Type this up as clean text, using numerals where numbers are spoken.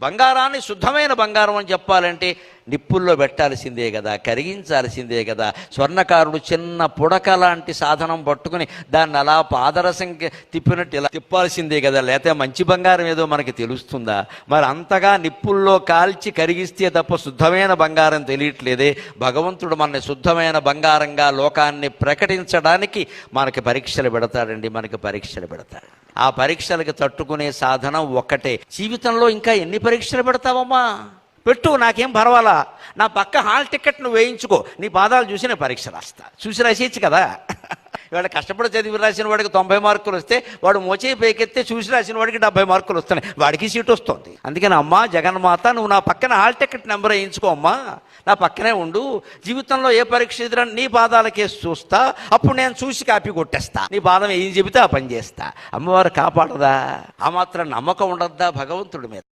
బంగారాన్ని శుద్ధమైన బంగారం అని చెప్పాలంటే నిప్పుల్లో పెట్టాల్సిందే కదా, కరిగించాల్సిందే కదా. స్వర్ణకారుడు చిన్న పుడక లాంటి సాధనం పట్టుకుని దాన్ని అలా పాదరసంకి తిప్పినట్టు ఇలా తిప్పాల్సిందే కదా, లేకపోతే మంచి బంగారం ఏదో మనకి తెలుస్తుందా? మరి అంతగా నిప్పుల్లో కాల్చి కరిగిస్తే తప్ప శుద్ధమైన బంగారం తెలియట్లేదే. భగవంతుడు మనని శుద్ధమైన బంగారంగా లోకాన్ని ప్రకటించడానికి మనకి పరీక్షలు పెడతాడండి, మనకి పరీక్షలు పెడతాడు. ఆ పరీక్షలకు తట్టుకునే సాధనం ఒక్కటే. జీవితంలో ఇంకా ఎన్ని పరీక్షలు పెడతావమ్మా? పెట్టు, నాకేం పర్వాలా. నా పక్క హాల్ టికెట్ నువ్వు వేయించుకో, నీ పాదాలు చూసి నేను పరీక్ష రాస్తా. చూసి రాసేయచ్చు కదా. ఇవాళ కష్టపడి చదివి రాసిన వాడికి 90 మార్కులు వస్తే వాడు మోచేయి పైకెత్తే చూసి రాసిన వాడికి 70 మార్కులు వస్తున్నాయి, వాడికి సీటు వస్తుంది. అందుకని అమ్మా జగన్మాత, నువ్వు నా పక్కన హాల్ టికెట్ నెంబర్ వేయించుకో అమ్మా, నా పక్కనే ఉండు. జీవితంలో ఏ పరీక్ష ఎదురా నీ పాదాలకేసి చూస్తా, అప్పుడు నేను చూసి కాపీ కొట్టేస్తా. నీ పాదం ఏం చెబితే ఆ పని చేస్తా. అమ్మవారు కాపాడదా? ఆ మాత్రం నమ్మకం ఉండద్దా భగవంతుడి మీద?